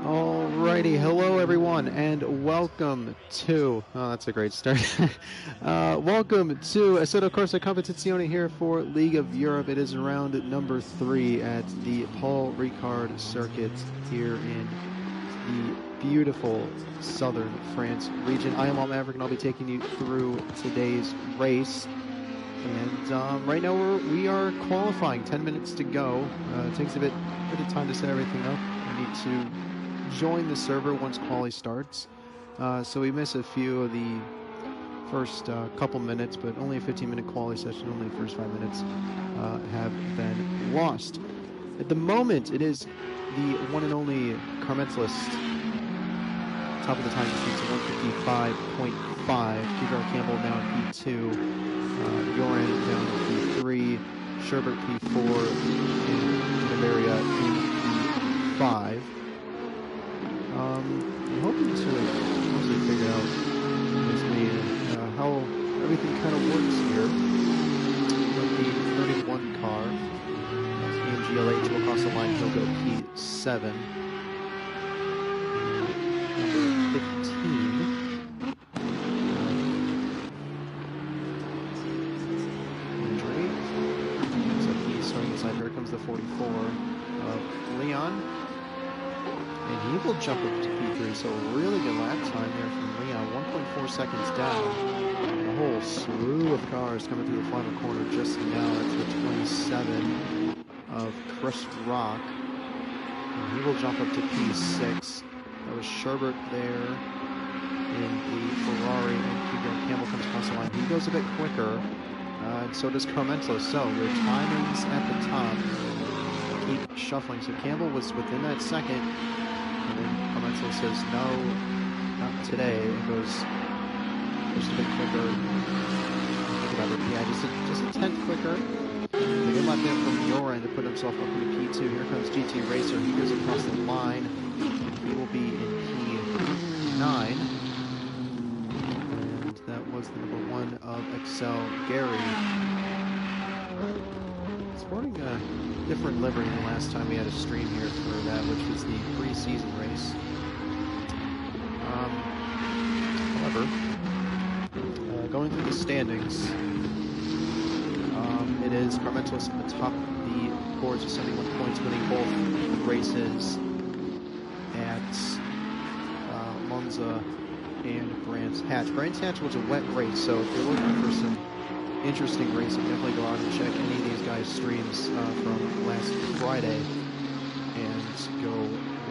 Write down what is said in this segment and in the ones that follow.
Alrighty, hello everyone, and welcome to, oh that's a great start, welcome to Assetto Corsa Competizione here for League of Europe. It is round number 3 at the Paul Ricard circuit here in the beautiful southern France region. I am All Maverick and I'll be taking you through today's race. And right now we are qualifying, 10 minutes to go. It takes a bit of time to set everything up. We need to join the server once quali starts, so we miss a few of the first couple minutes, but only a 15-minute quali session. Only the first 5 minutes have been lost. At the moment, it is the one and only Carmentalist, top of the time sheets at 155.5. Ricard Campbell now in P2, Joran down in P3, Sherbert P4, and Bavaria in P5. I'm hoping to mostly figure out how everything kind of works here. With the 31 car, AMG LH will cross the line, he'll go P7. Number 15. Andre. So he's starting inside. Here comes the 44 of Leon. And he will jump up to P3, so a really good lap time there from Leon, 1.4 seconds down. A whole slew of cars coming through the final corner just now. That's the 27 of Chris Rock. And he will jump up to P6. That was Sherbert there in the Ferrari, and Ricard Campbell comes across the line. He goes a bit quicker, and so does Carmento. So their timings at the top keep shuffling. So Campbell was within that second. And then Carmenzo says, no, not today. It goes just a bit quicker. Yeah, just a tenth quicker. A good lap there from Joran to put himself up into P2. Here comes GT Racer. He goes across the line. He will be in P9. And that was the number 1 of Excel, Gary. Sporting a different livery than the last time we had a stream here for that, which was the pre-season race. However, going through the standings, it is Carmentos at the top of the boards with 71 points, winning both races at Monza and Brands Hatch. Brands Hatch was a wet race, so if you're looking for some interesting racing, definitely go out and check any of these guys' streams from last Friday and go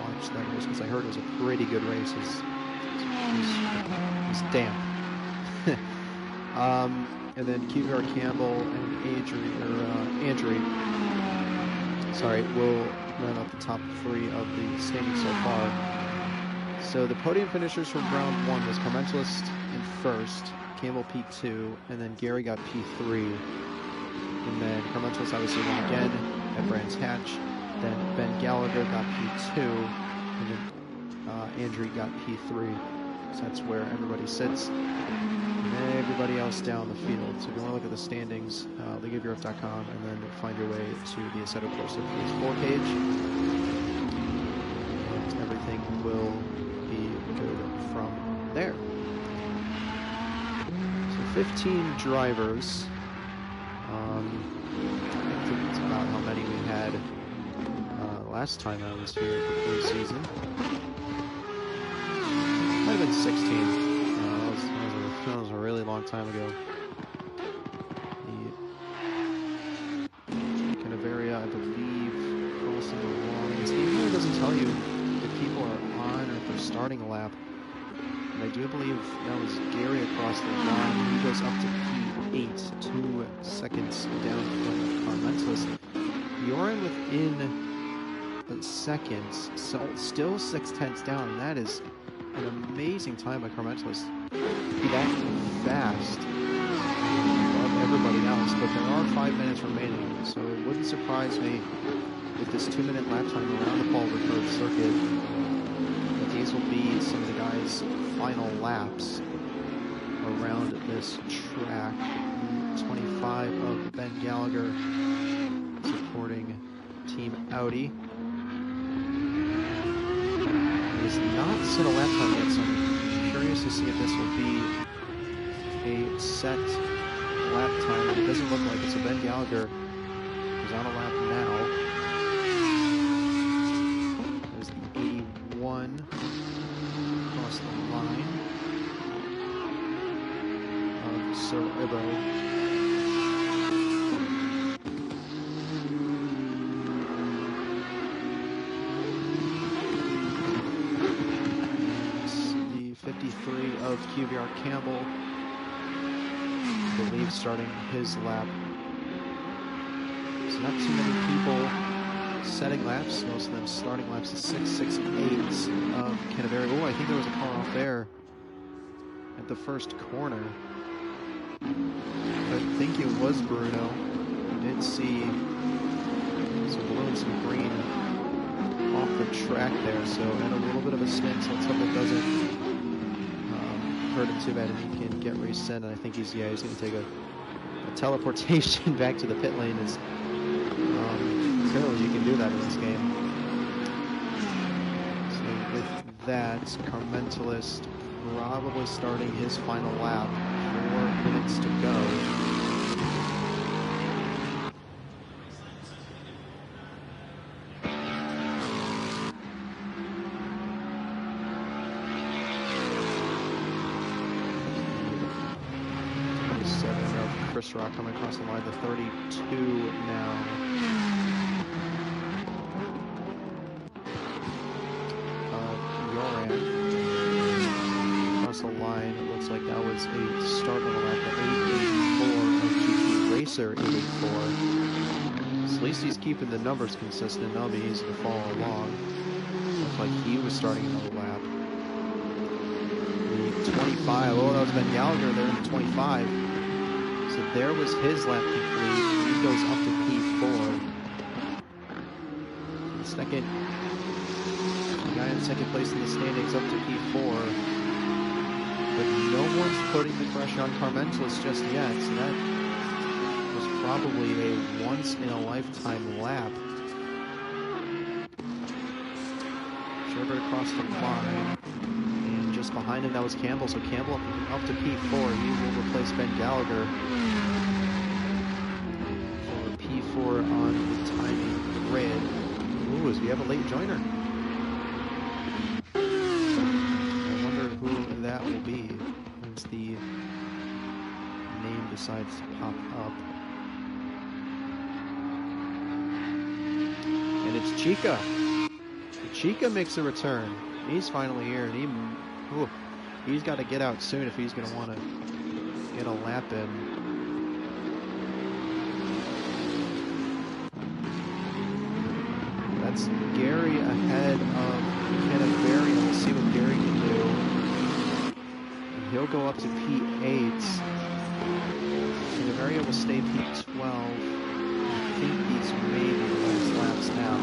watch that race, because I heard it was a pretty good race. It was damp. And then Ricard Campbell and Andrew will run up the top 3 of the standings so far. So the podium finishers from round 1 was Carmentalist in first, Campbell P2, and then Gary got P3. And then Carmentos obviously won again at Brands Hatch. Then Ben Gallagher got P2, and then Andrew got P3. So that's where everybody sits. And everybody else down the field. So if you want to look at the standings, leagueofeurope.com, and then find your way to the Assetto Corsa PS4 page. Everything will be good from there. 15 drivers. I think that's about how many we had last time I was here for pre-season. Might have been 16. That was a really long time ago. The Canaveria, I believe, crossing the lines. It really doesn't tell you if people are on or if they're starting a lap. And I do believe that was Gary across the line. He goes up to P8, 2 seconds down from Carmentos. Joran within a second, so still 6/10 down, and that is an amazing time by Carmentos. Be that fast above everybody else, but there are 5 minutes remaining, so it wouldn't surprise me with this 2-minute lap time around the Paul Ricard circuit. But these will be some of the guys' final laps around this track. 25 of Ben Gallagher supporting Team Audi. It is not set a lap time yet, so I'm curious to see if this will be a set lap time. It doesn't look like it, so Ben Gallagher is on a lap now. There's the 81 across the line of Sir Ibo. The 53 of QVR Campbell, I believe, starting his lap. There's not too many people setting laps, most of them starting laps. The 668 of Canaveri. Oh, I think there was a car off there at the first corner. I think it was Bruno. I did see some blue and some green off the track there, so had a little bit of a spin, so let's hope it doesn't hurt him too bad and he can get resent. And I think he's going to take a teleportation back to the pit lane. As clearly you can do that in this game. So with that, Carmentalist probably starting his final lap. 4 minutes to go. Chris Rock coming across the line, the 32 now. Yoran across the line. It looks like that was a start on the lap. The 884 of GT Racer 884. So at least he's keeping the numbers consistent. That'll be easy to follow along. Looks like he was starting another lap. The 25. Oh, that was Ben Gallagher there in the 25. So there was his lap complete. He goes up to P4. Second, the guy in second place in the standings up to P4. But no one's putting the pressure on Carmentalist just yet. So that was probably a once-in-a-lifetime lap. Sherbert across the line. And just behind him, that was Campbell. So Campbell up to P4. He will replace Ben Gallagher for P4 on the timing grid. Ooh, as we have a late joiner. I wonder who that will be once the name decides to pop up. And it's Chica. Chica makes a return. He's finally here, and he's got to get out soon if he's going to want to get a lap in. That's Gary ahead of Canaveri. We'll see what Gary can do. And he'll go up to P8. Canaveri will stay P12. I think he's maybe the last laps now.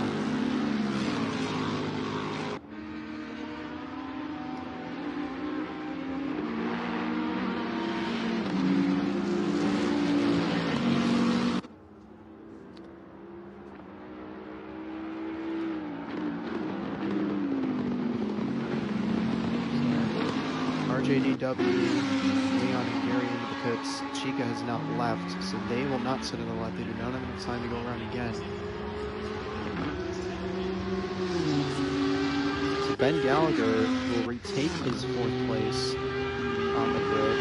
JDW, Leon and Gary into the pits. Chica has now left, so they will not sit in the lap. They do not have enough time to go around again. So Ben Gallagher will retake his 4th place on the grid.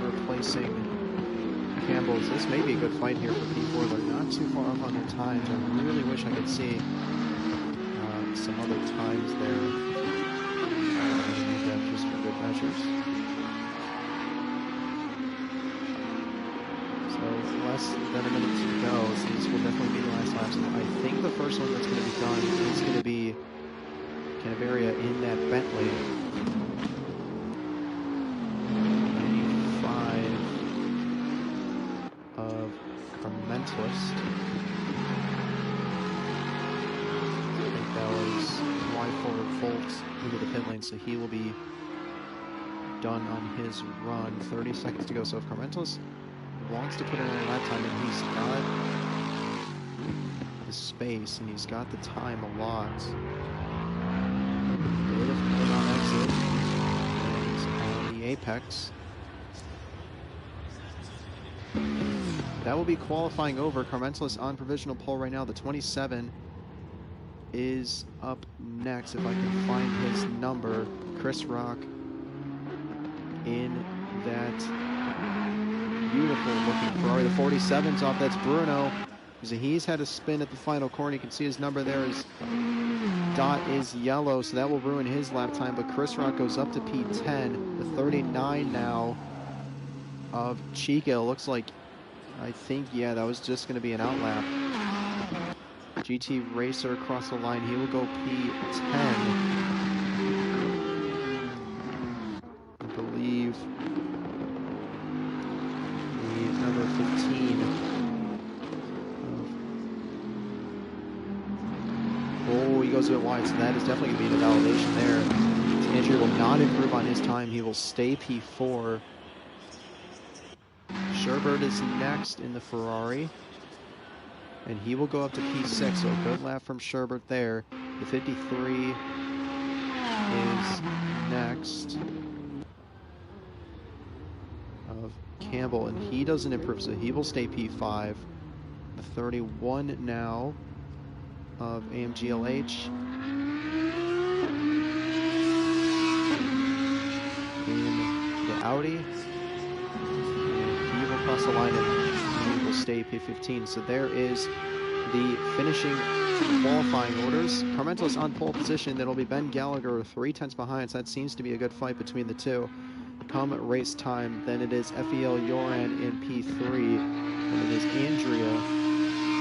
Replacing Campbell's. This may be a good fight here for P4. They're not too far off on their times. I really wish I could see some other times there. Just for good measures. So less than a minute to go. So these will definitely be the last laps. I think the first one that's going to be done is going to be Canaveria in that Bentley. 95 of Carmentlist. I think that was Y4 Volt into the pit lane, so he will be done on his run. 30 seconds to go. So if Carmentlist wants to put in a lap time, and he's got the space and he's got the time a lot. Bit of put on exit and on the apex. That will be qualifying over. Carmentlist on provisional pole right now. The 27 is up next. If I can find his number, Chris Rock in that beautiful looking Ferrari. The 47's off. That's Bruno. He's had a spin at the final corner. You can see his number there. His dot is yellow, so that will ruin his lap time. But Chris Rock goes up to P10. The 39 now of Chica. It looks like, I think, yeah, that was just going to be an outlap. GT Racer across the line. He will go P10. I believe the number 15. Oh, he goes a bit wide, so that is definitely going to be the validation there. Andrew will not improve on his time. He will stay P4. Sherbert is next in the Ferrari, and he will go up to P6, so a good lap from Sherbert there. The 53 is next of Campbell, and he doesn't improve, so he will stay P5. The 31 now of AMGLH. In the Audi. He will cross the line and he will stay P15. So there is the finishing qualifying orders. Carmentlist on pole position. That'll be Ben Gallagher 3/10 behind. So that seems to be a good fight between the two. Come race time, then it is FEL Yoran in P3. And it is Andrea,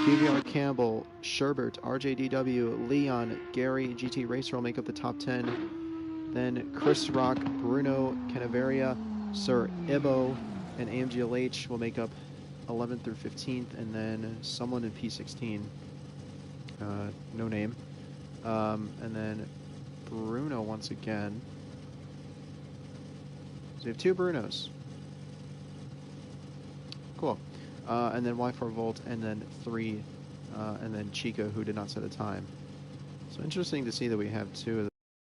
PVR Campbell, Sherbert, RJDW, Leon, Gary, GT Racer will make up the top 10. Then Chris Rock, Bruno, Canaveria, Sir Ibo, and AMGLH will make up 11th through 15th. And then someone in P16, no name. And then Bruno once again. So we have 2 Brunos. Cool. And then Y4 Volt, and then 3, and then Chica, who did not set a time. So interesting to see that we have 2 of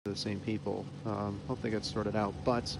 the same people. Hope they get sorted out, but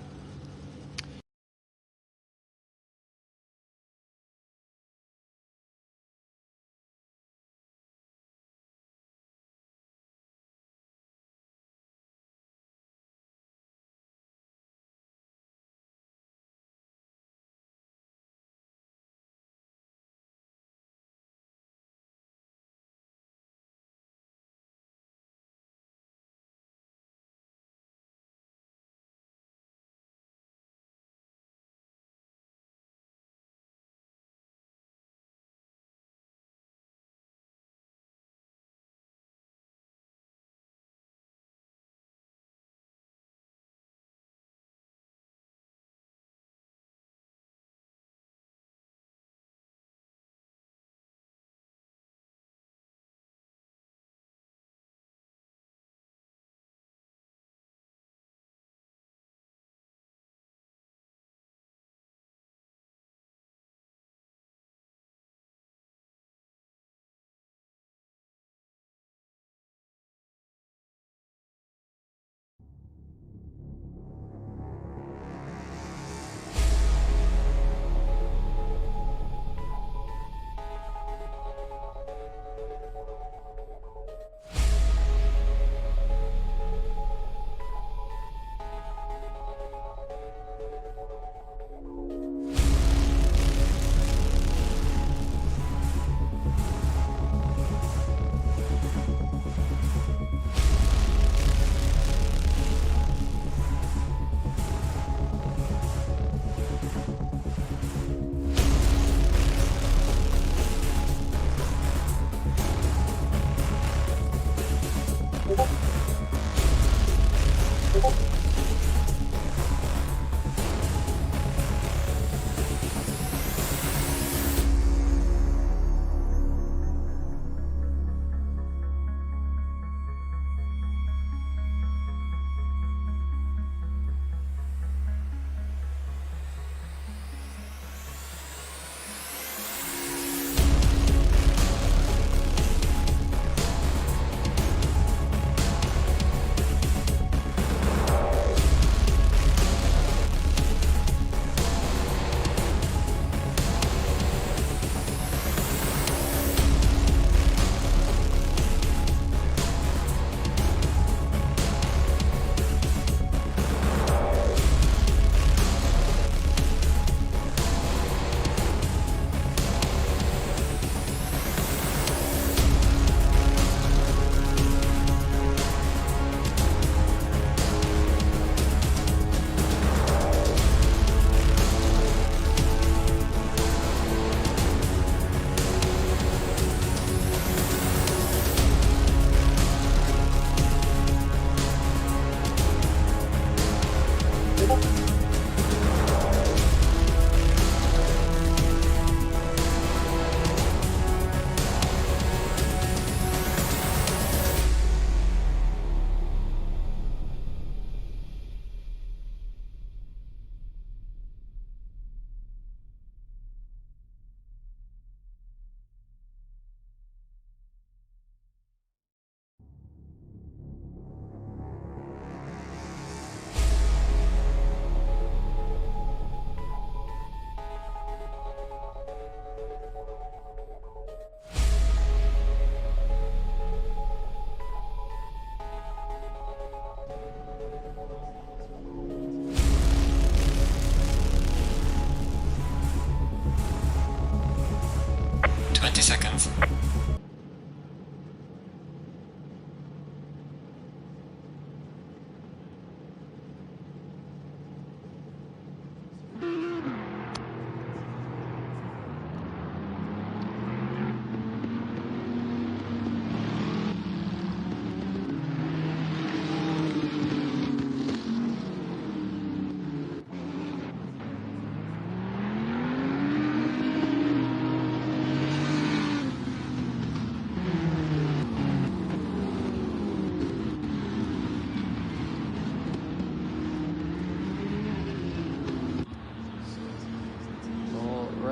Seconds.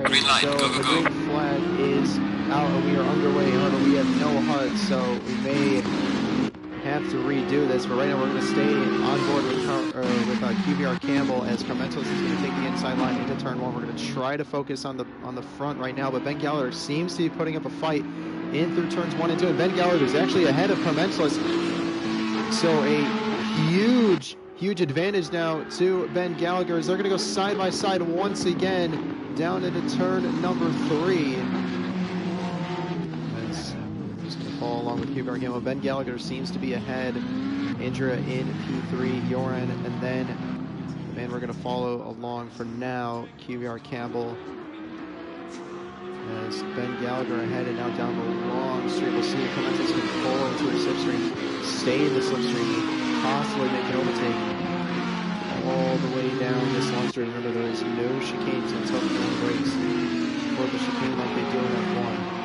Line, so go, the green flag is out and we are underway. However, we have no HUD, so we may have to redo this. But right now, we're going to stay on board with QBR Campbell as Carmentos is going to take the inside line into turn one. We're going to try to focus on the front right now, but Ben Gallagher seems to be putting up a fight in through turns 1 and 2. And Ben Gallagher is actually ahead of Carmentos, so a huge advantage now to Ben Gallagher as they're going to go side by side once again down into turn number 3. That's just going to follow along with QBR Campbell. Ben Gallagher seems to be ahead. Indra in P3, Joran, and then the man we're going to follow along for now, QBR Campbell. As Ben Gallagher ahead and now down the long street. We'll see if Clemens can pull into a slipstream, stay in the slipstream, possibly make an overtake all the way down this long street. Remember, there is no chicanes until the end breaks for the chicane like they do in F1.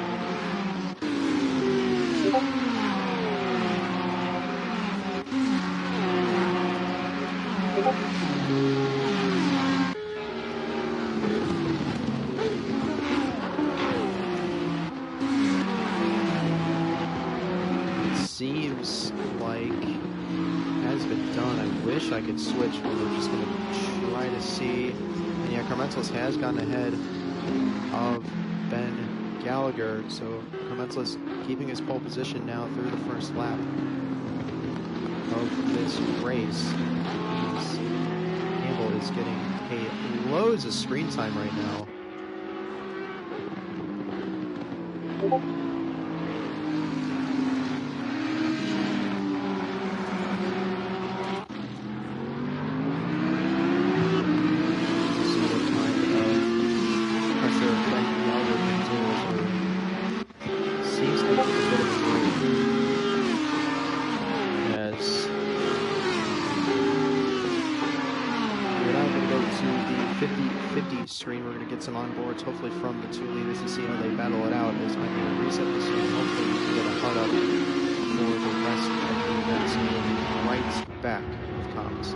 It seems like has been done. I wish I could switch, but we're just going to try to see. And yeah, Carmentos has gotten ahead of Ben Gallagher, so Carmentos keeping his pole position now through the first lap of this race. Campbell is getting loads of screen time right now. 50-50 screen. We're going to get some onboards, hopefully from the two leaders to see how they battle it out. This might be a reset this year. Hopefully we can get a hard up for the rest of the events. We'll be right back with comms.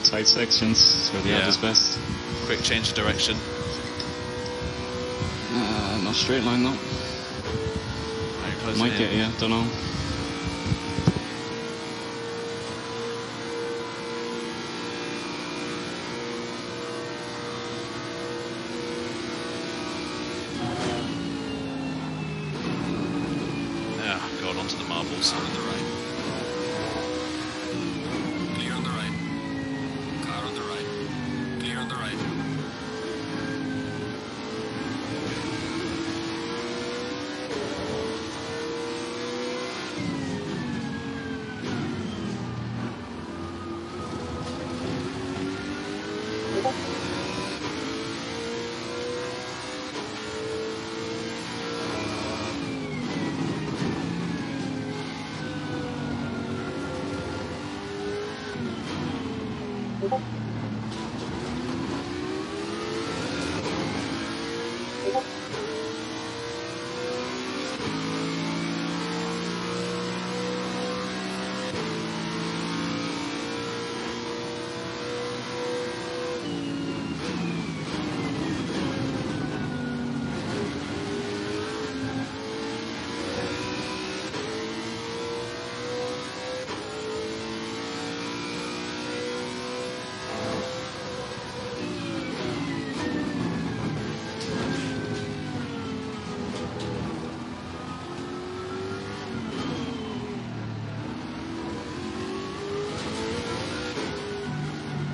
Tight sections, that's where the is best. Quick change of direction. Not straight line though. Might get, yeah, don't know. Yeah, going onto the marbles on the right. Clear on the right. Car on the right. Clear on the right.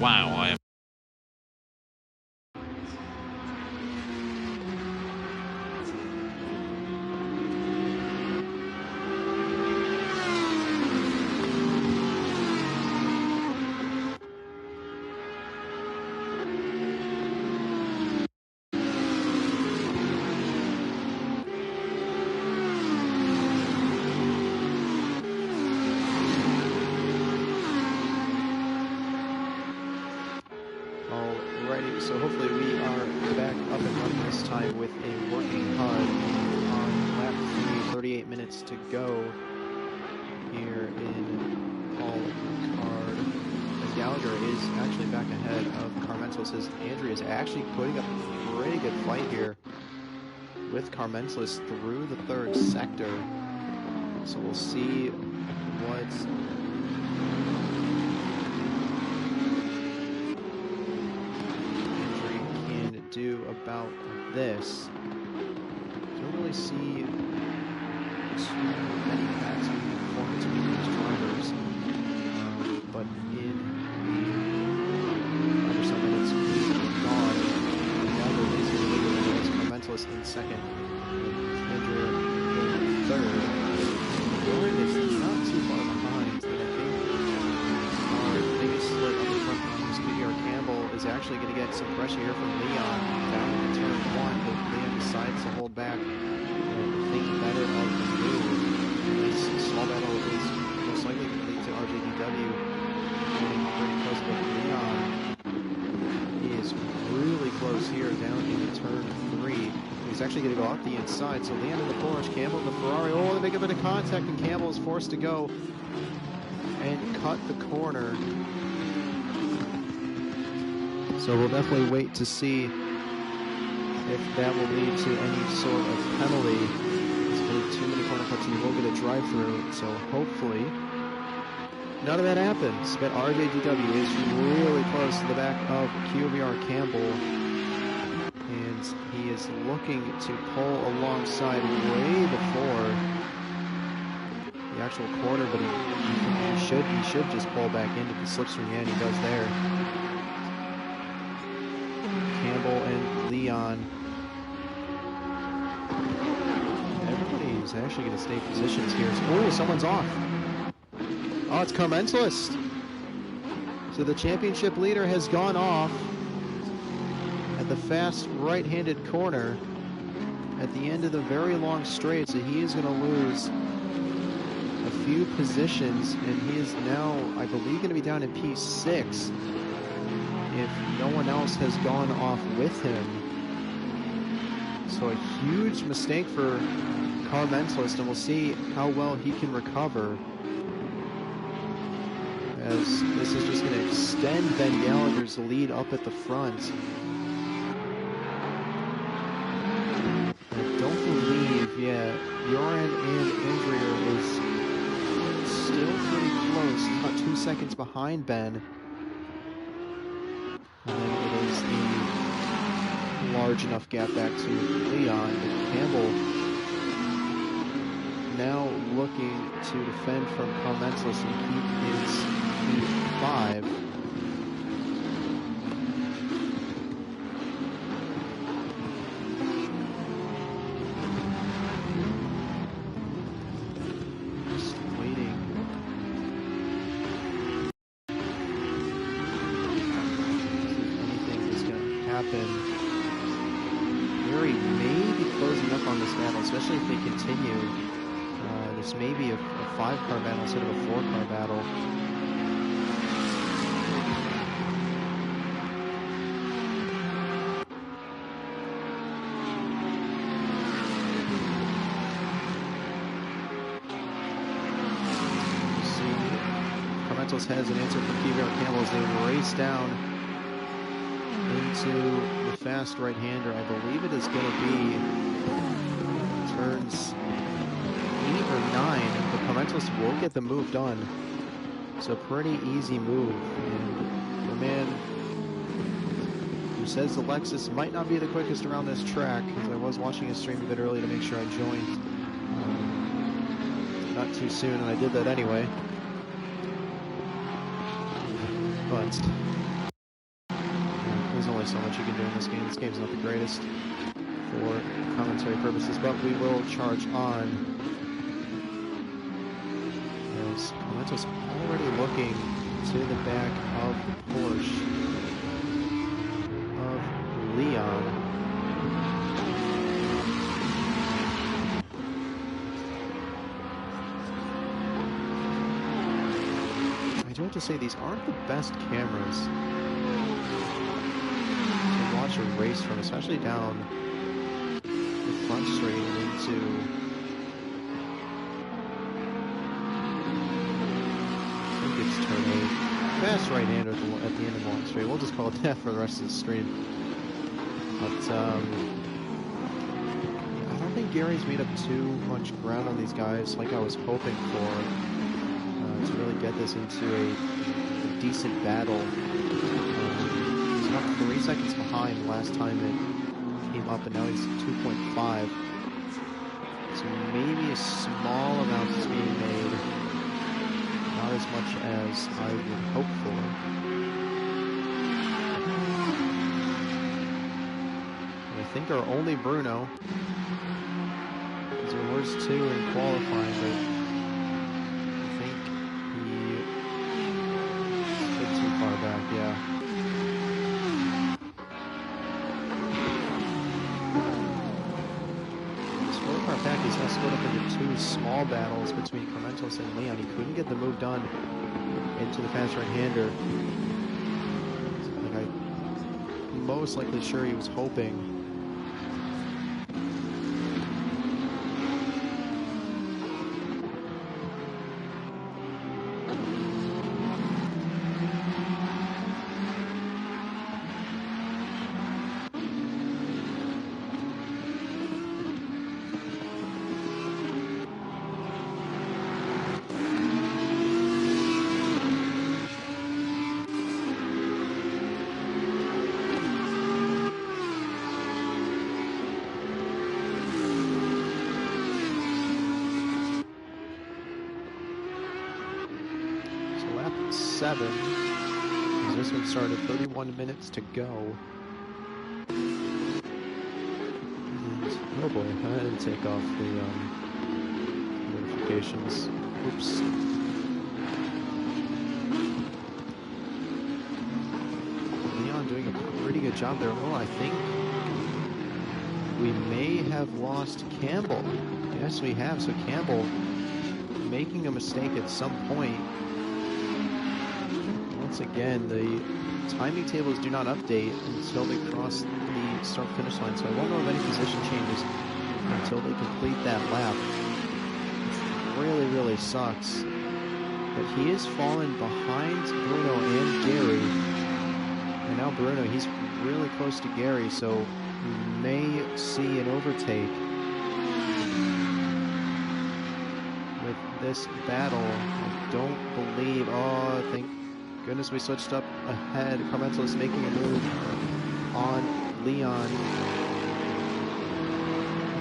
Wow, I am. So hopefully we are back up and running this time with a working HUD on lap 3, 38 minutes to go. here in Paul Ricard. And Gallagher is actually back ahead of Carmentos as Andrea is actually putting up a pretty good fight here with Carmentos through the third sector. So we'll see what Andrea can do about this. Don't really see too many packs of performance between these drivers, but in the under 7 minutes gone, Gallagher is in the lead, Carmentos in second, Andrea in third. Warren is not too far behind, and I think our biggest split on the front line, PBR Campbell, is actually going to get some pressure here from Leon down in turn 1, but Leon decides to hold back and think better of the move. This small battle is most likely going to lead to RJDW getting pretty close, but Leon is really close here down in turn 3. He's actually going to go off the inside, so Leon in the Porsche, Campbell in the Ferrari. Oh, they make a bit of contact, and Campbell is forced to go and cut the corner. So we'll definitely wait to see if that will lead to any sort of penalty. There's too many corner cuts, and you will get a drive-through, so hopefully none of that happens. But RJDW is really close to the back of QBR Campbell. And he is looking to pull alongside way before the actual corner, but he should just pull back into the slipstream. Yeah, and he does there. Campbell and Leon. Everybody is actually going to stay positions here. Oh, someone's off. Oh, it's Carmentos. So the championship leader has gone off at the fast right-handed corner at the end of the very long straight, so he is going to lose a few positions, and he is now, I believe, going to be down in P6 if no one else has gone off with him. So a huge mistake for Carmentos, and we'll see how well he can recover, as this is just going to extend Ben Gallagher's lead up at the front. Yeah, Joran and Andrea is still pretty close, about 2 seconds behind Ben. And then it is the large enough gap back to Leon. Campbell now looking to defend from Carmentos and keep his P5. Yuri may be closing up on this battle, especially if they continue. This may be a 5-car battle instead of a 4-car battle. Carmentos has an answer from PBR Campbell as they race down into the fast right-hander. I believe it is going to be turns 8 or 9, but Carmentos will get the move done. So pretty easy move. And the man who says the Lexus might not be the quickest around this track, because I was watching his stream a bit early to make sure I joined not too soon, and I did that anyway. But there's only so much you can do in this game. This game's not the greatest for commentary purposes, but we will charge on. As Carmentos already looking to the back of the Porsche of Leon. I do have to say, these aren't the best cameras to watch a race from, especially down the front straight into fast right-hander at the end of the long straight. We'll just call it that for the rest of the stream. But I don't think Gary's made up too much ground on these guys like I was hoping for to really get this into a decent battle. He's about 3 seconds behind last time it came up, and now he's 2.5. So maybe a small amount is being made, not as much as I would hope for. And I think our only Bruno, because there was 2 in qualifying, but I think he slid too far back, yeah. He's now split up into 2 small battles between Carmentos and Leon. He couldn't get the move done into the fast right-hander. Like I'm most likely sure he was hoping. Lap 7, as this one started, 31 minutes to go. And, oh boy, I didn't take off the notifications. Oops. Leon doing a pretty good job there. Oh, I think we may have lost Campbell. Yes, we have. So Campbell making a mistake at some point. Once again, the timing tables do not update until they cross the start-finish line, so I won't know of any position changes until they complete that lap. Which really, really sucks. But he is falling behind Bruno and Gary. And now Bruno, he's really close to Gary, so we may see an overtake with this battle. I don't believe... Oh, thank goodness we switched up ahead. Carmentos making a move on Leon.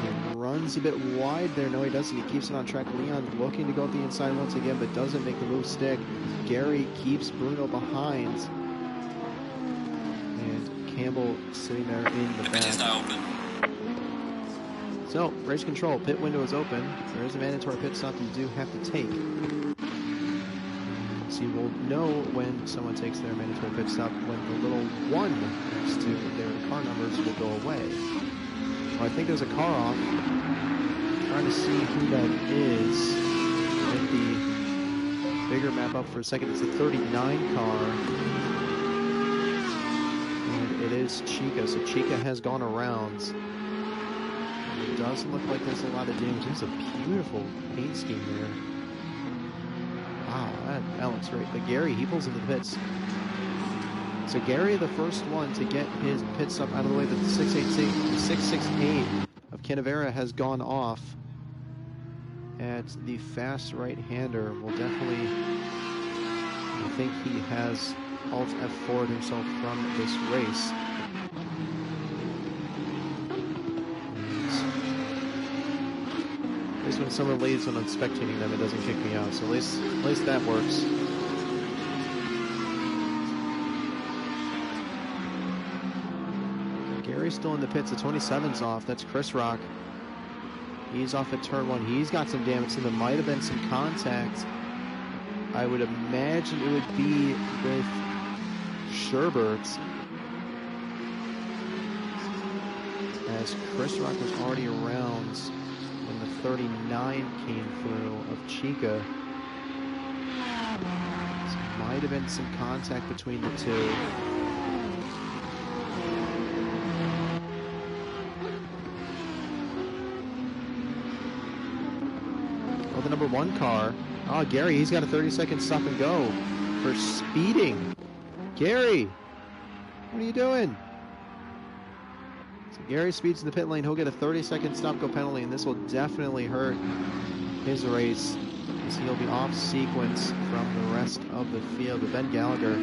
He runs a bit wide there. No, he doesn't. He keeps it on track. Leon looking to go up the inside once again, but doesn't make the move stick. Gary keeps Bruno behind. And Campbell sitting there in the back. The pit is now open. So, race control. Pit window is open. There is a mandatory pit stop you do have to take. So you will know when someone takes their mandatory pit stop when the little 1 next to their car numbers will go away. Well, I think there's a car off. I'm trying to see who that is. Get the bigger map up for a second. It's the 39 car. And it is Chica. So Chica has gone around. It doesn't look like there's a lot of damage. There's a beautiful paint scheme there. Wow, that looks great. But Gary, he pulls into the pits. So Gary, the first one to get his pit stop out of the way, but the 668 of Canavera has gone off at the fast right-hander. Will definitely, I think he has Alt F4'd himself from this race. At least when someone leaves when I'm spectating them, it doesn't kick me out. So at least that works. Gary's still in the pits. The 27's off. That's Chris Rock. He's off at turn 1. He's got some damage, so there might have been some contact. I would imagine it would be with Sherbert, as Chris Rock was already around when the 39 came through of Chica. So might have been some contact between the two. Well, the number 1 car. Oh, Gary, he's got a 30-second stop and go. for speeding. Gary, what are you doing? So Gary speeds in the pit lane. He'll get a 30-second stop-go penalty, and this will definitely hurt his race, as he'll be off sequence from the rest of the field. But Ben Gallagher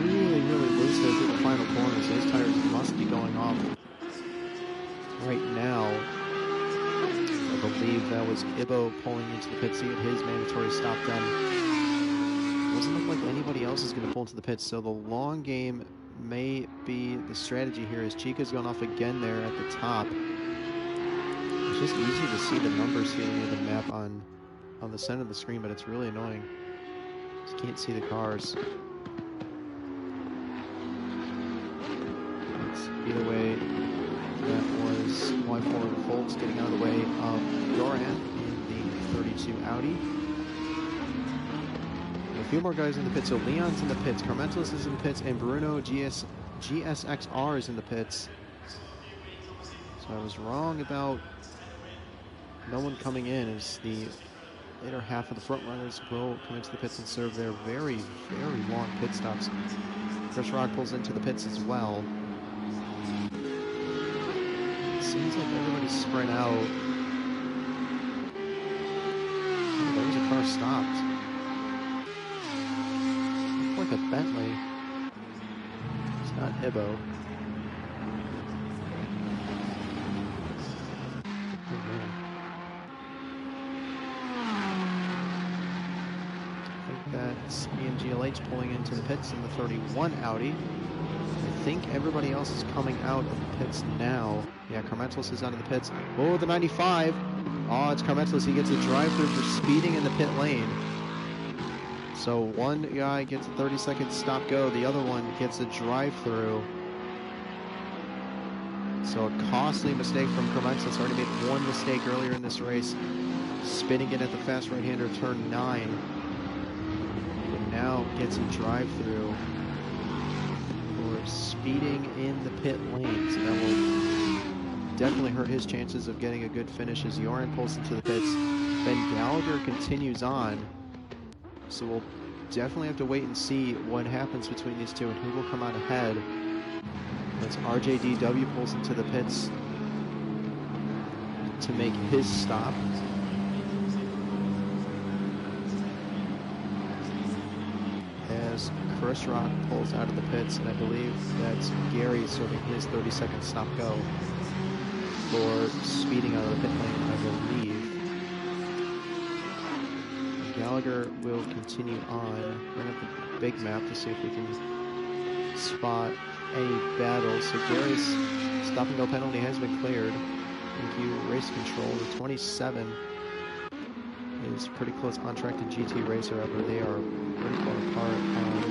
really loose there through the final corner, so his tires must be going off right now. I believe that was Ibo pulling into the pits to get his mandatory stop done. Doesn't look like anybody else is going to pull into the pits, so the long game may be the strategy here, as Chica's going off again there at the top. It's just easy to see the numbers here near the map on the center of the screen, but it's really annoying. Just can't see the cars. Either way, that was Y4 Foltz getting out of the way of Doran in the 32 Audi. A few more guys in the pits. So Leon's in the pits, Carmentos is in the pits, and Bruno GSXR is in the pits. So I was wrong about no one coming in, as the later half of the front runners will come into the pits and serve their very long pit stops. Chris Rock pulls into the pits as well. Seems like everybody's spread out. Oh, there was a car stopped. Looked like a Bentley. It's not Ibo. Oh, man. I think that's EMGLH pulling into the pits in the 31 Audi. I think everybody else is coming out of the pits now. Yeah, Carmentos is out of the pits. Oh, the 95. Oh, it's Carmentos. He gets a drive-through for speeding in the pit lane. So one guy gets a 30-second stop-go. The other one gets a drive-through. So a costly mistake from Carmentos. Already made one mistake earlier in this race, spinning it at the fast right-hander turn 9. But now gets a drive-through for speeding in the pit lane. So that will definitely hurt his chances of getting a good finish as Joran pulls into the pits. Ben Gallagher continues on. So we'll definitely have to wait and see what happens between these two and who will come out ahead. As RJDW pulls into the pits to make his stop. As Chris Rock pulls out of the pits, and I believe that's Gary serving his 30-second stop-go for speeding out of the pit lane, I believe. Gallagher will continue on. Bring up the big map to see if we can spot any battles. So Gary's stop-and-go penalty has been cleared. Thank you, race control. The 27 is pretty close on track to GT Racer, however they are pretty far apart on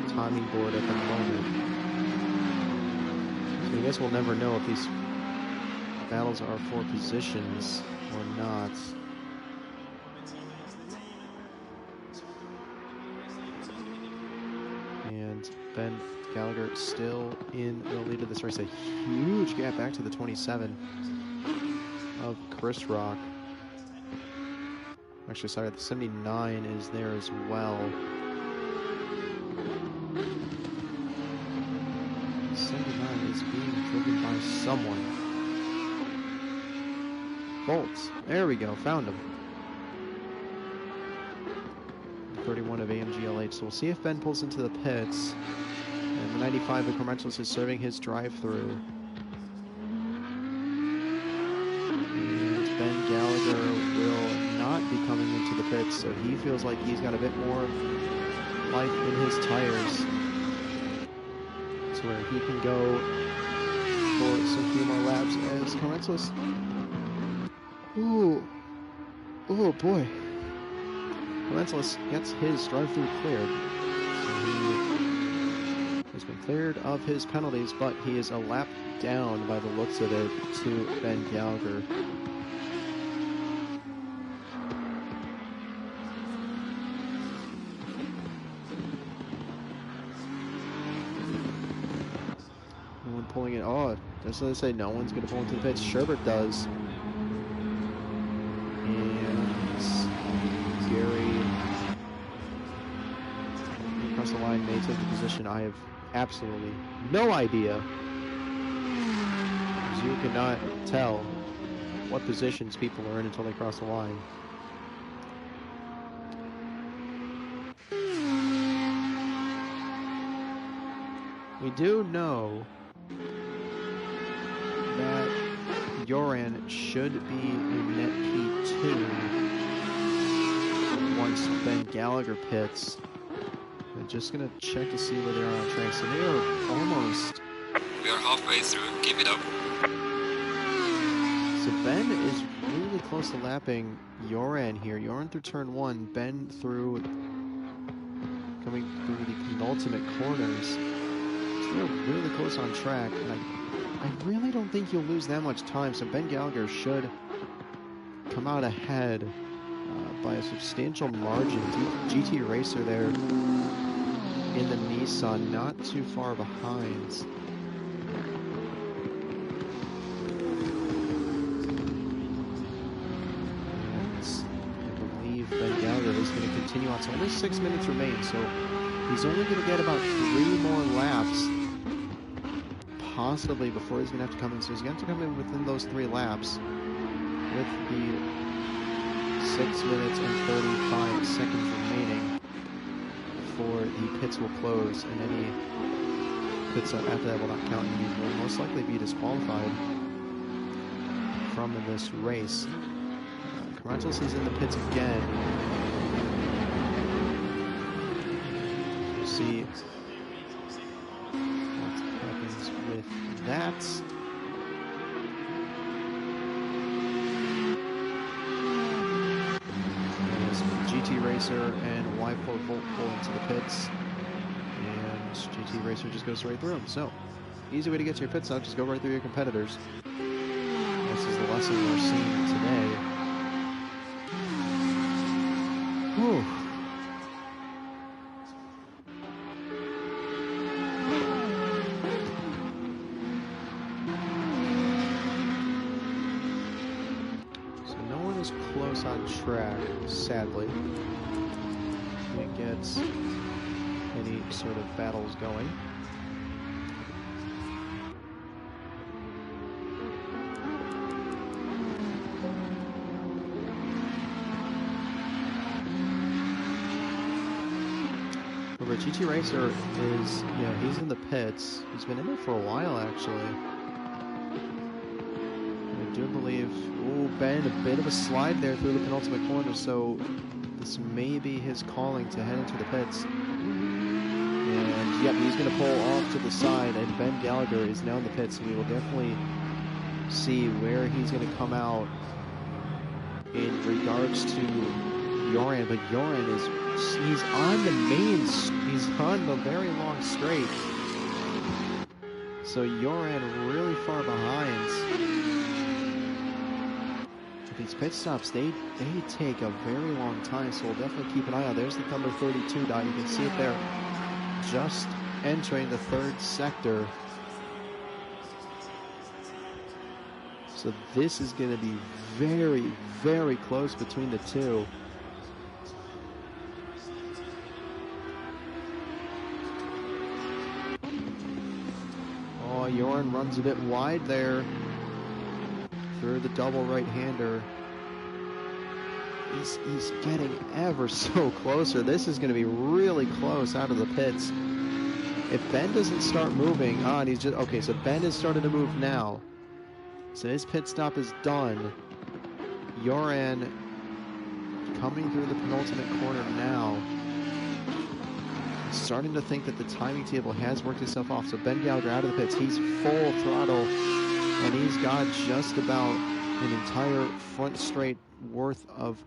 the timing board at the moment. So I guess we'll never know if these battles are for positions or not. And Ben Gallagher still in the lead of this race. A huge gap back to the 27 of Chris Rock. Actually, sorry, the 79 is there as well. 79 is being driven by someone. Bolts. There we go. Found him. 31 of AMGLH. So we'll see if Ben pulls into the pits. And the 95 of Carmentos is serving his drive-through. And Ben Gallagher will not be coming into the pits, so he feels like he's got a bit more life in his tires to where he can go for some few more laps as Carmentos. Ooh. Oh boy. Carmentos gets his drive-through cleared. So he has been cleared of his penalties, but he is a lap down by the looks of it to Ben Gallagher. No one pulling it. Oh, just so they say no one's going to pull into the pits. Sherbert does. And Gary may take the position, I have absolutely no idea. Because you cannot tell what positions people are in until they cross the line. We do know that Joran should be in net P2 once Ben Gallagher pits. I'm just going to check to see where they are on track. So they are almost... We are halfway through. Keep it up. So Ben is really close to lapping Joran here. Joran through turn 1, Ben through... coming through the penultimate corners. So they're really close on track. And I really don't think you'll lose that much time. So Ben Gallagher should come out ahead by a substantial margin. GT Racer there in the Nissan, not too far behind. And I believe Ben Gallagher is going to continue on. So only 6 minutes remain, so he's only going to get about 3 more laps, possibly, before he's going to have to come in. So he's going to have to come in within those 3 laps with the 6 minutes and 35 seconds remaining before the pits will close, and any pits after that will not count, and he will most likely be disqualified from this race. Carrantos is in the pits again. We'll see what happens with that. GT Racer and Y4 Volt pull into the pits, and GT Racer just goes right through them. So, easy way to get to your pit stop, just go right through your competitors. This is the lesson we're seeing today. Whew. Close on track, sadly. We get any sort of battles going. But GT Racer is, he's in the pits. He's been in there for a while, actually. I do believe, Ben, a bit of a slide there through the penultimate corner, so this may be his calling to head into the pits. And, yep, he's going to pull off to the side, and Ben Gallagher is now in the pits, and we will definitely see where he's going to come out in regards to Joran. But Joran he's on the he's on the very long straight. So Joran really far behind. These pit stops, they take a very long time, so we'll definitely keep an eye out. There's the number 32 dot. You can see it there, just entering the 3rd sector. So this is going to be very, very close between the two. Oh, Joran runs a bit wide there through the double right-hander. He's getting ever so closer. This is going to be really close out of the pits. If Ben doesn't start moving, and he's just, okay, so Ben is starting to move now. So his pit stop is done. Joran coming through the penultimate corner now. Starting to think that the timing table has worked itself off. So Ben Gallagher out of the pits. He's full throttle, and he's got just about an entire front straight worth of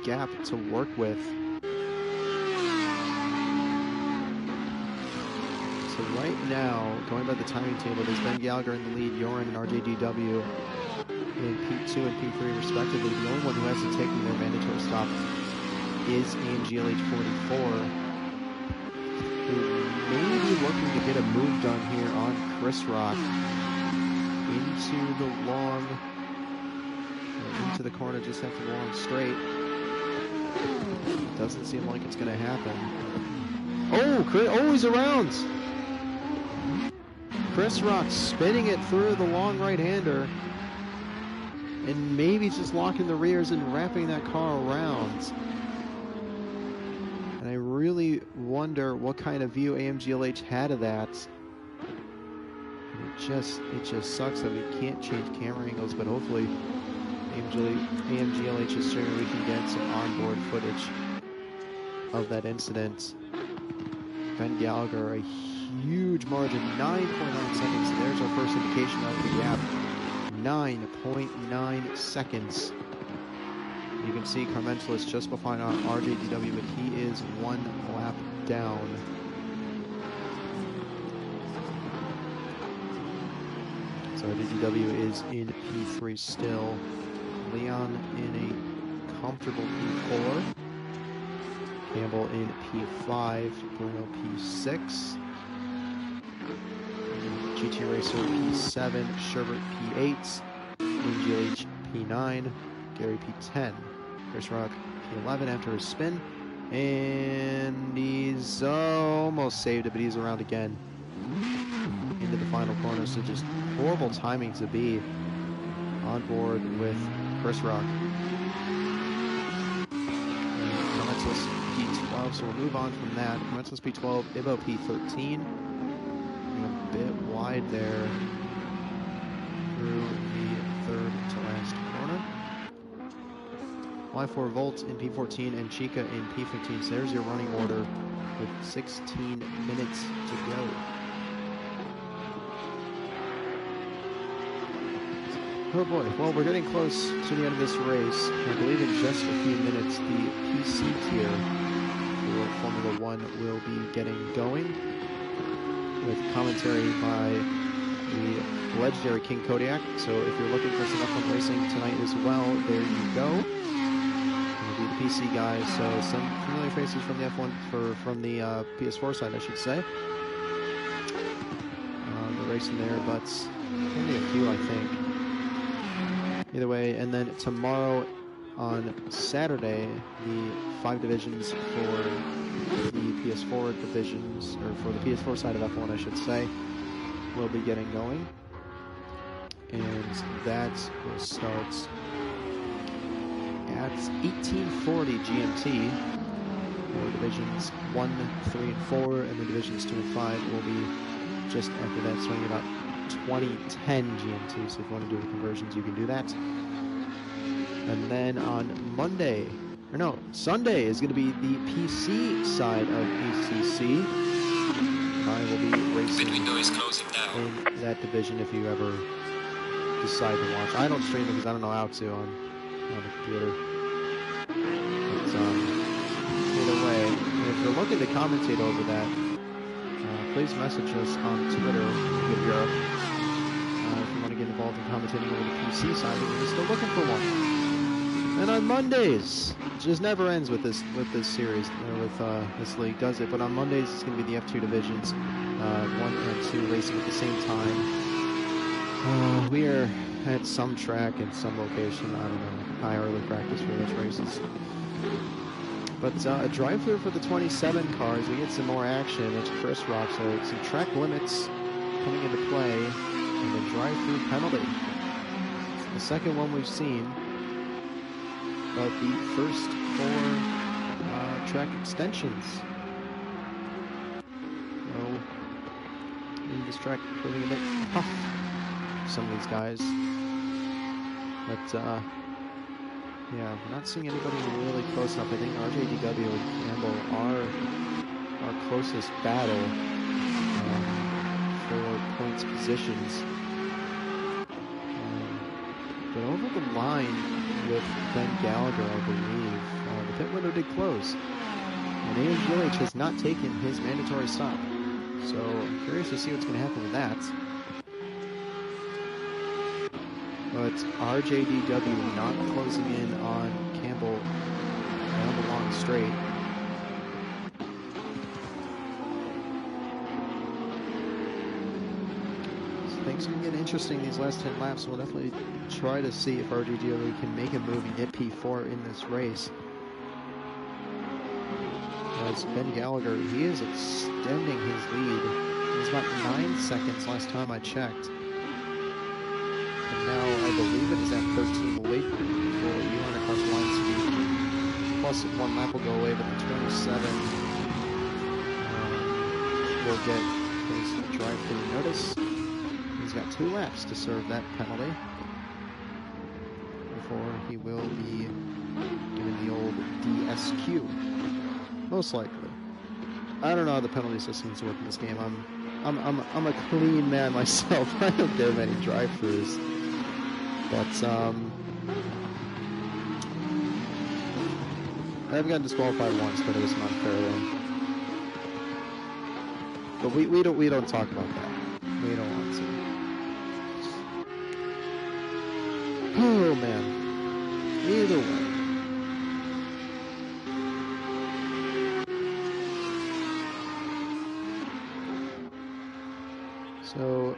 gap to work with. So right now, going by the timing table, there's Ben Gallagher in the lead, Joran and RJDW in P2 and P3 respectively. The only one who hasn't taken their mandatory stop is GLH44, who may be looking to get a move done here on Chris Rock into the corner just after the long straight. Doesn't seem like it's going to happen. Oh, he's around! Chris Rock spinning it through the long right-hander. And maybe just locking the rears and wrapping that car around. And I really wonder what kind of view AMGLH had of that. It just sucks that we can't change camera angles, but hopefully AMGLH is certain we can get some onboard footage of that incident. Ben Gallagher, a huge margin, 9.9 seconds. There's our first indication of the gap. 9.9 seconds. You can see Carmental is just behind on RJDW, but he is 1 lap down. So RJDW is in P3 still. Leon in a comfortable P4. Campbell in P5. Bruno P6. GT Racer P7, Sherbert P8, MGH P9, Gary P10, Chris Rock P11 after his spin, and he's almost saved it, but he's around again into the final corner, so just horrible timing to be on board with Chris Rock. Carmental's P12, so we'll move on from that. Carmental's P12, Ibo P13. A bit wide there through the third to last corner. Y4 Volt in P14 and Chica in P15. So there's your running order with 16 minutes to go. Oh boy, well, we're getting close to the end of this race. I believe in just a few minutes the PC tier for Formula 1 will be getting going, with commentary by the legendary King Kodiak. So if you're looking for some F1 racing tonight as well, there you go. It'll be the PC guys, so some familiar faces from the F1, from the PS4 side, I should say. The racing there, but only a few, I think. Either way, and then tomorrow on Saturday, the 5 divisions for the PS4 divisions, or for the PS4 side of F1, I should say, will be getting going. And that will start at 1840 GMT for divisions 1, 3, and 4, and the divisions 2 and 5 will be just after that, starting about 2010 GMT. So if you want to do the conversions, you can do that. And then on Sunday is going to be the PC side of ACC. I will be racing Pit window is closing down. in that division if you ever decide to watch. I don't stream it because I don't know how to on the computer. But either way, if you're looking to commentate over that, please message us on Twitter if you want to get involved in commentating over the PC side and you're still looking for one. And on Mondays, it just never ends with this series, with this league, does it? But on Mondays, it's going to be the F2 divisions, 1 and 2 racing at the same time. We are at some track in some location, I don't know, high early practice for those races. But a drive-through for the 27 cars, we get some more action. It's Chris Rock, so some track limits coming into play, and the drive-through penalty. It's the second one we've seen. But the first 4 track extensions. So, this track proving a bit tough for some of these guys. But, yeah, we're not seeing anybody really close enough. I think RJDW and Campbell are our closest battle for points positions. But over the line with Ben Gallagher, I believe, the pit window did close. And AMGLH has not taken his mandatory stop. So I'm curious to see what's going to happen with that. But RJDW not closing in on Campbell down the long straight. Things are going to get interesting these last 10 laps. We'll definitely try to see if RJDW can make a move and get P4 in this race. as Ben Gallagher, he is extending his lead. It was about 9 seconds last time I checked. And now I believe it is at 13 away for Elon across the line to be plus 1 lap will go away, but the 27 will get his drive-through notice. He's got 2 laps to serve that penalty before he will be given the old DSQ, most likely. I don't know how the penalty systems work in this game. I'm a clean man myself. I don't get many drive-throughs, but I've gotten disqualified once, but it was an unfair one. But we don't talk about that. We don't want to. Oh man. Either way. So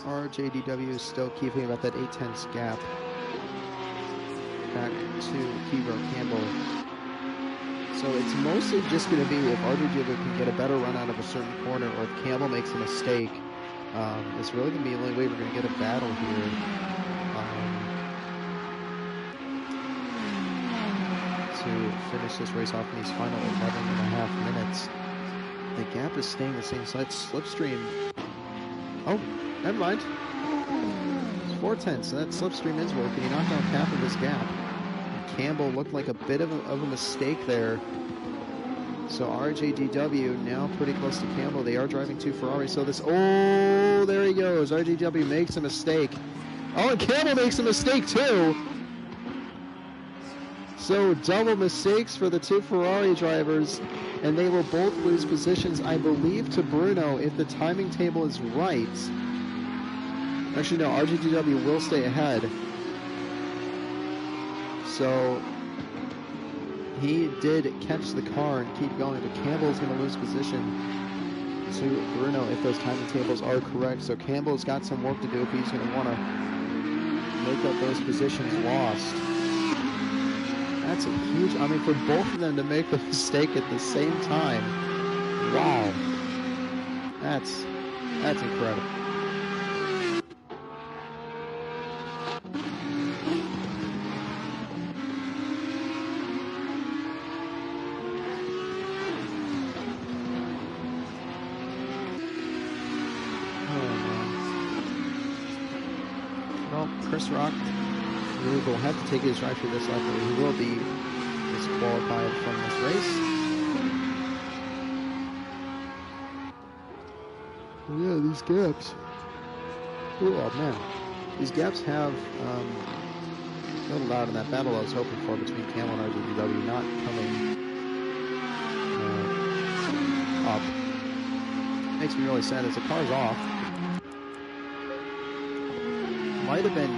RJDW is still keeping about that 8/10 gap back to Hero Campbell. So it's mostly just going to be if RJDW can get a better run out of a certain corner, or if Campbell makes a mistake. It's really going to be the only way we're going to get a battle here. To finish this race off in these final 11.5 minutes. The gap is staying the same, so it's slipstream. Oh, never mind. It's 4/10, so that slipstream is working. He knocked out half of his gap. And Campbell looked like a bit of a mistake there. So RJDW now pretty close to Campbell. They are driving 2 Ferraris, so this... Oh, there he goes. RJDW makes a mistake. Oh, and Campbell makes a mistake too. So double mistakes for the 2 Ferrari drivers, and they will both lose positions, I believe, to Bruno if the timing table is right. Actually, no, RJDW will stay ahead. So he did catch the car and keep going, but Campbell is going to lose position to Bruno if those timing tables are correct. So Campbell's got some work to do if he's going to want to make up those positions lost. That's a huge, I mean, for both of them to make the mistake at the same time. Wow. That's incredible. Well, Chris Rock will have to take his drive through this lap, or he will be disqualified from this race. Yeah, these gaps. Oh man, these gaps have a little loud in that battle I was hoping for between Campbell and RJDW not coming up. Makes me really sad as the car's off. Might have been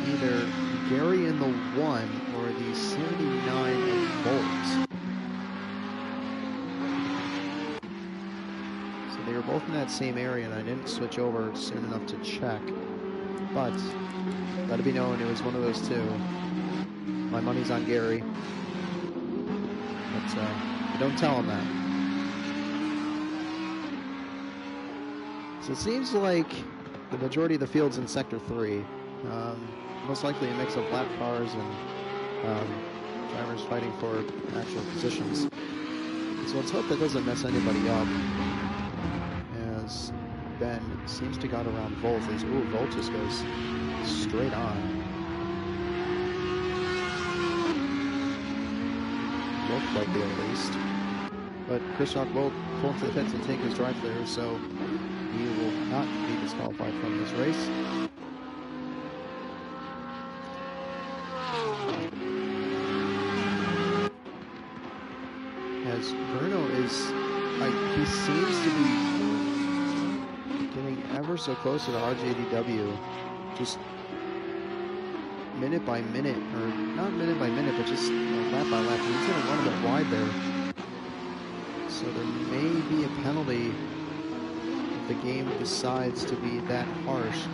either Gary in the 1 or the 79 in Volt. So they were both in that same area, and I didn't switch over soon enough to check. But let it be known it was one of those 2. My money's on Gary. But don't tell him that. So it seems like the majority of the field's in Sector 3. Most likely a mix of lap cars and drivers fighting for actual positions. So let's hope that doesn't mess anybody up, as Ben seems to got around Volt. Ooh, Volt just goes straight on. Looked likely at least. But Chris Rock will pull into the pits and take his drive there, so he will not be disqualified from this race. As Bruno is, he seems to be getting ever so close to the RJDW, just minute by minute, or not minute by minute, but just lap by lap. He's going to run a bit wide there. So there may be a penalty if the game decides to be that harsh.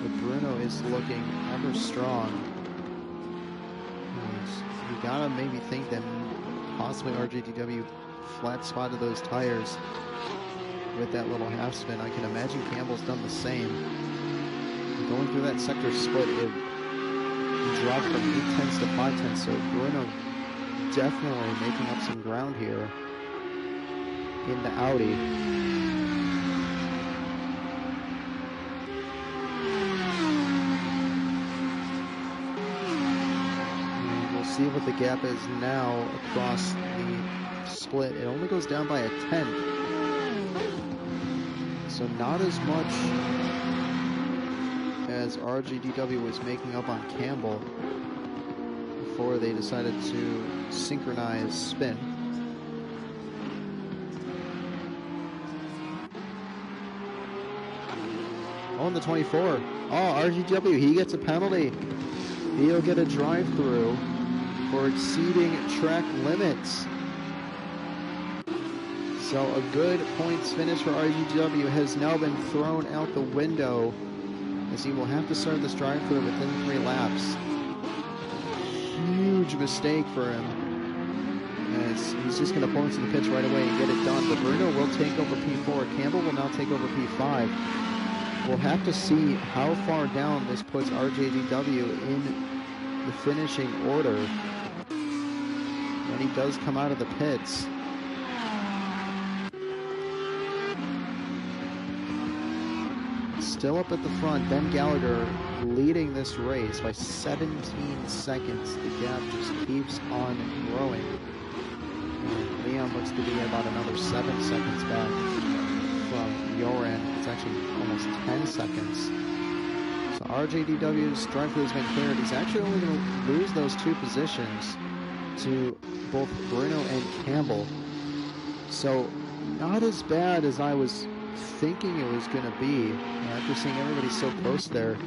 But Bruno is looking ever strong. He's you gotta maybe think that possibly RJDW flat spotted those tires with that little half spin. I can imagine Campbell's done the same. Going through that sector split, it dropped from 8/10 to 5/10, so Bruno definitely making up some ground here in the Audi. And we'll see what the gap is now across the split. It only goes down by a 10th, so not as much as RJDW was making up on Campbell before they decided to synchronize spin. On the 24. Oh, RJDW, he gets a penalty. He'll get a drive-through for exceeding track limits. So a good points finish for RJDW has now been thrown out the window, as he will have to start this drive-through within 3 laps. Huge mistake for him, as he's just going to pull into the pits right away and get it done. But Bruno will take over P4. Campbell will now take over P5. We'll have to see how far down this puts RJDW in the finishing order when he does come out of the pits. Still up at the front, Ben Gallagher leading this race by 17 seconds. The gap just keeps on growing. And Leon looks to be about another 7 seconds back from Joran. It's actually almost 10 seconds. So RJDW's drive-through has been cleared. He's actually only going to lose those 2 positions to both Bruno and Campbell. So not as bad as I was thinking it was going to be after seeing everybody so close there in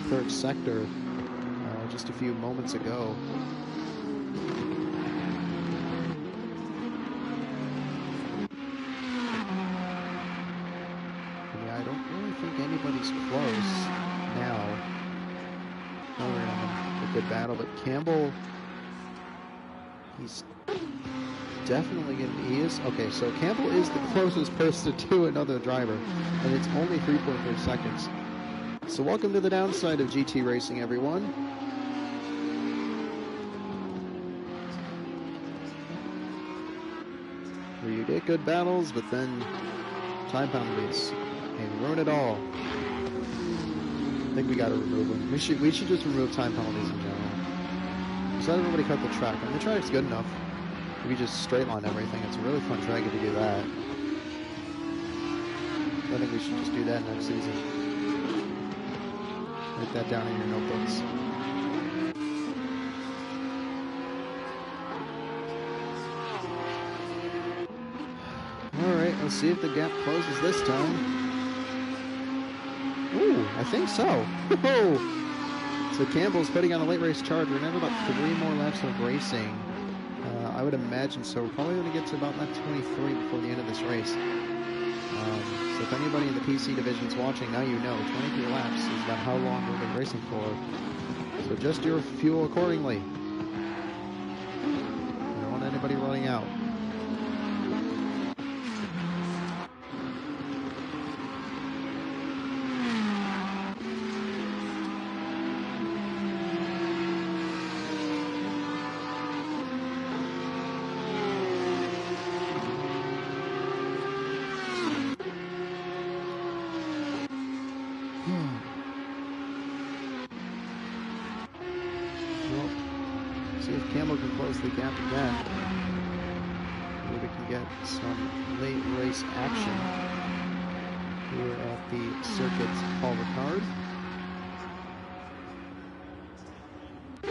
the 3rd sector just a few moments ago. Yeah, I don't really think anybody's close now. Oh, we're in a good battle, but Campbell, he's definitely going to be, he is, okay, so Campbell is the closest person to another driver, and it's only 3.3 seconds. So welcome to the downside of GT racing, everyone. Where you get good battles, but then time penalties and ruin it all. I think we got to remove them. We should just remove time penalties in general. Just let everybody cut the track. I mean, the track's good enough. We just straight line everything. It's a really fun track if you do that. I think we should just do that next season. Write that down in your notebooks. Alright, let's see if the gap closes this time. Ooh, I think so. So Campbell's putting on a late race charge. We're going to have about 3 more laps of racing. I would imagine so. We're probably going to get to about lap 23 before the end of this race. So if anybody in the PC division's watching, now you know 23 laps is about how long we'll be racing for. So adjust your fuel accordingly. I don't want anybody running out. The gap again. Maybe we can get some late race action here at the circuit's Paul Ricard.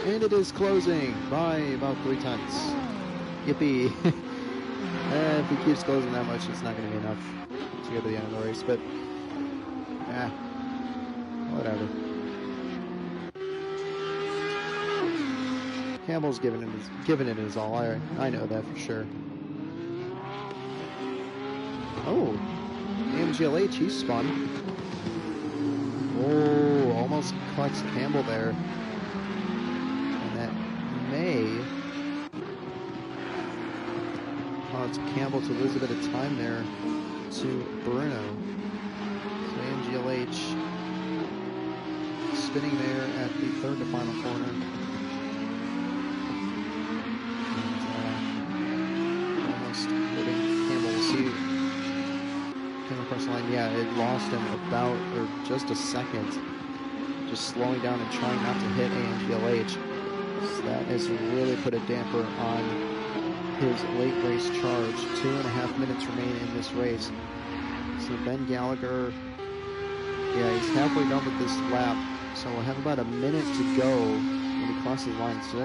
And it is closing by about 3 tenths. Yippee! If he keeps closing that much, it's not going to be enough to go to the end of the race, but whatever. Campbell's giving it his all. I know that for sure. Oh, AMGLH, he spun. Oh, almost collects Campbell there. And that wants Campbell to lose a bit of time there to Bruno. So AMGLH spinning there at the third to final corner. And, almost putting Campbell. We'll see. Came across the line. Yeah, it lost him about, or just a second. Just slowing down and trying not to hit AMGLH. So that has really put a damper on his late race charge. 2.5 minutes remain in this race. So Ben Gallagher, yeah, he's halfway done with this lap. So we'll have about a minute to go when he crosses the line. So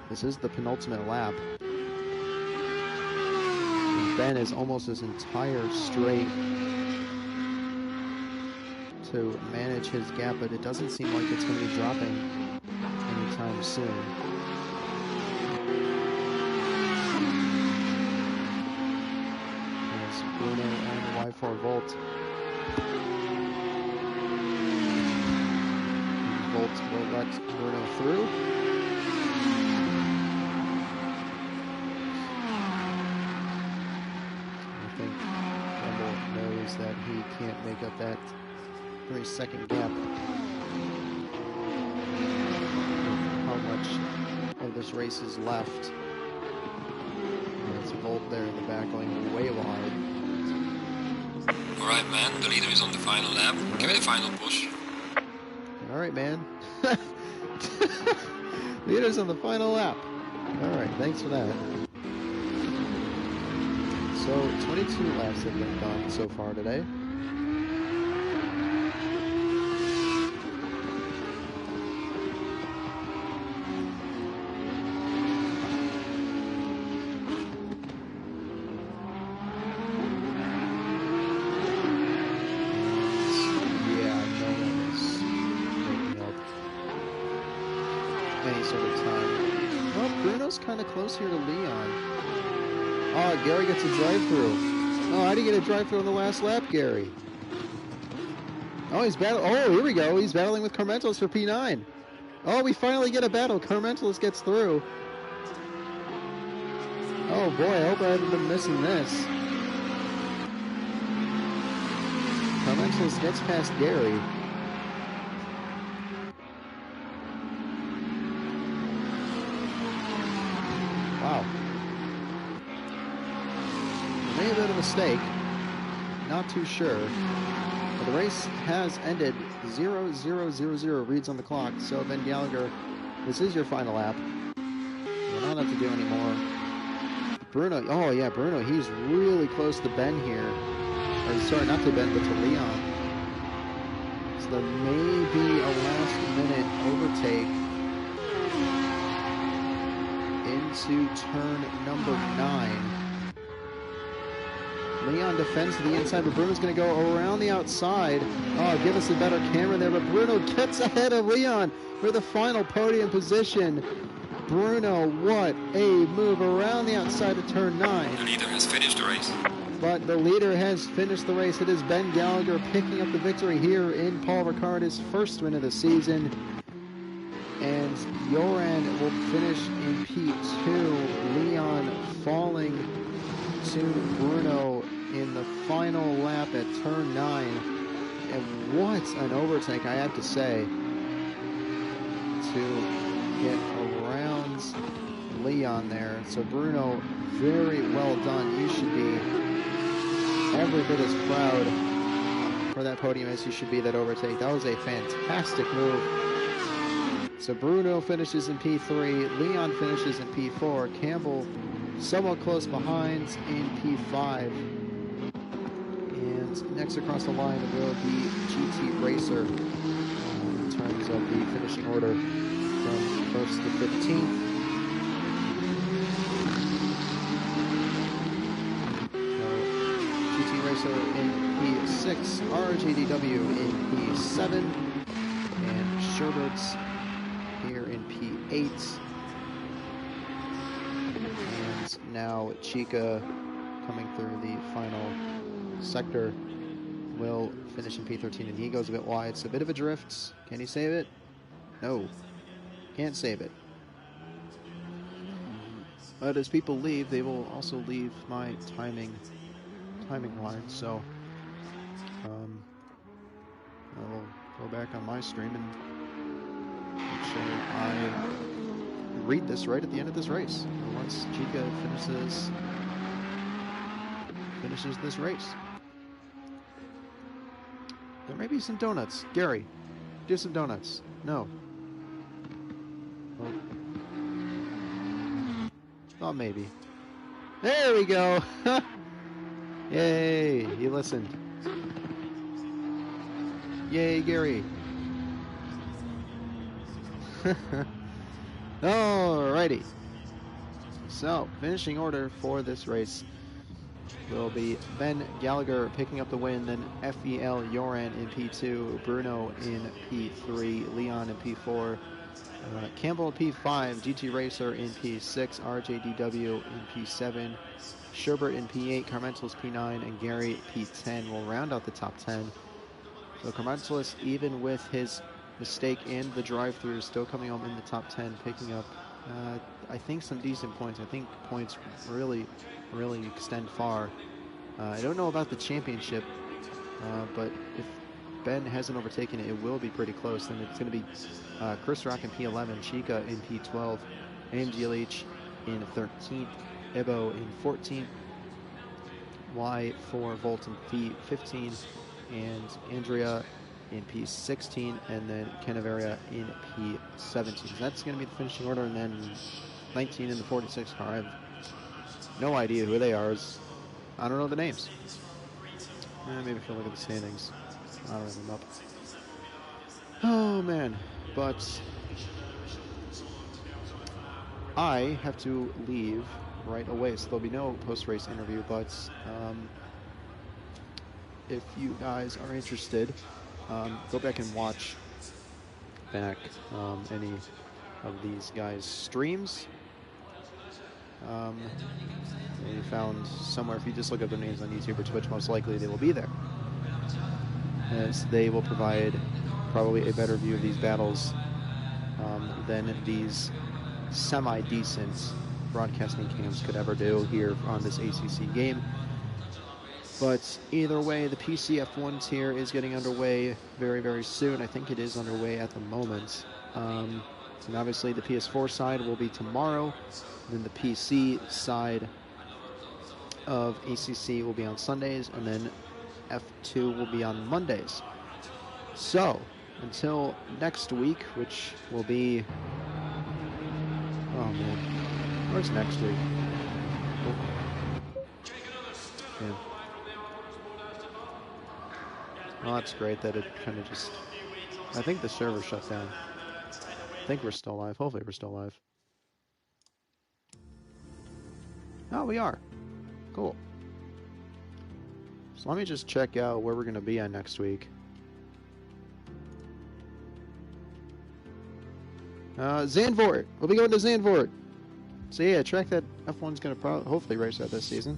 this is the penultimate lap. And Ben is almost his entire straight to manage his gap, but it doesn't seem like it's going to be dropping anytime soon. There's Bruno and Y4 Volt. Volt will let Bruno through. I think Campbell knows that he can't make up that 3-second gap. How much of this race is left? There's Volt there in the back going way wide. Alright, man, the leader is on the final lap. Give it a final push. Alright, man. Leader's on the final lap. Alright, thanks for that. So, 22 laps have been done so far today. Kind of close here to Leon. Oh, Gary gets a drive-through. Oh, how did he get a drive-through on the last lap, Gary? Oh, he's battling. Oh, here we go. He's battling with Carmentelis for P9. Oh, we finally get a battle. Carmentelis gets through. Oh boy, I hope I haven't been missing this. Carmentelis gets past Gary. Wow. Maybe a bit of a mistake. Not too sure. But the race has ended. 0-0-0-0 reads on the clock. So Ben Gallagher, this is your final lap. We'll not have to do any more. Bruno, oh yeah, Bruno, he's really close to Ben here. Or sorry, not to Ben, but to Leon. So there may be a last minute overtake into turn number 9. Leon defends to the inside, but Bruno's going to go around the outside. Oh, give us a better camera there, but Bruno gets ahead of Leon for the final podium position. Bruno, what a move around the outside of turn 9. The leader has finished the race. But the leader has finished the race. It is Ben Gallagher picking up the victory here in Paul Ricard, his first win of the season. And Joran will finish in P2. Leon falling to Bruno in the final lap at turn 9. And what an overtake, I have to say, to get around Leon there. So Bruno, very well done. You should be every bit as proud for that podium as you should be that overtake. That was a fantastic move. So Bruno finishes in P3, Leon finishes in P4, Campbell somewhat close behind in P5. And next across the line will be GT Racer in terms of the finishing order from 1st to 15th. So GT Racer in P6, RJDW in P7, and Sherbert's here in P8. And now Chica, coming through the final sector, will finish in P13, and he goes a bit wide. So a bit of a drift. Can he save it? No. Can't save it. But as people leave, they will also leave my timing line. So I'll go back on my stream and make sure I read this right at the end of this race. And once Chica finishes this race. There may be some donuts. Gary, do some donuts. No. Oh. Thought maybe. There we go. Yay, he listened. Yay, Gary. Alrighty. So, finishing order for this race will be Ben Gallagher picking up the win, then FEL Yoran in P2, Bruno in P3, Leon in P4, Campbell in P5, GT Racer in P6, RJDW in P7, Sherbert in P8, Carmentelis P9, and Gary P10 will round out the top 10. So Carmentelis, even with his mistake and the drive-through, still coming home in the top 10, picking up, I think, some decent points. I think points really extend far. I don't know about the championship, but if Ben hasn't overtaken it, it will be pretty close. Then it's going to be Chris Rock in P11, Chica in P12, AMGLH in 13th, Ebo in 14th, Y4 Volt in P15, and Andrea in P16, and then Canaveria in P17. So that's going to be the finishing order, and then 19 in the 46 car. I have no idea who they are. I don't know the names. Maybe if you look at the standings, I'll write them up. Oh man, but I have to leave right away, so there'll be no post-race interview, but if you guys are interested, go back and watch back any of these guys' streams. They found somewhere, if you just look up their names on YouTube or Twitch, most likely they will be there, as they will provide probably a better view of these battles than these semi-decent broadcasting cams could ever do here on this ACC game. But either way, the PC F1 tier is getting underway very soon. I think it is underway at the moment. And obviously the PS4 side will be tomorrow. Then the PC side of ACC will be on Sundays, and then F2 will be on Mondays. So, until next week, which will be... Oh man, where's next week? Oh. Yeah. Well, that's great that it kind of just... I think the server shut down. I think we're still live. Hopefully we're still live. Oh, we are. Cool. So let me just check out where we're going to be on next week. Zandvoort. We'll be going to Zandvoort. So yeah, track that F1's going to hopefully race out this season.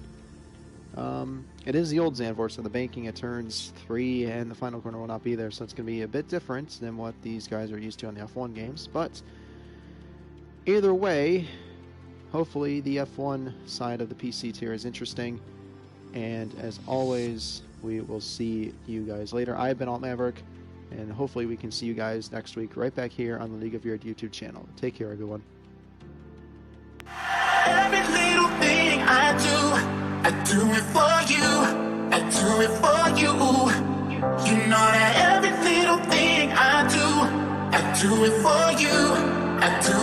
It is the old Zandvoort, so the banking at turns 3 and the final corner will not be there, so it's going to be a bit different than what these guys are used to on the F1 games. But either way, hopefully the F1 side of the PC tier is interesting. And as always, we will see you guys later. I've been Alt Maverick, and hopefully we can see you guys next week right back here on the League of Your YouTube channel. Take care, everyone. Every little thing I do it for you. I do it for you. You know that every little thing I do it for you. I do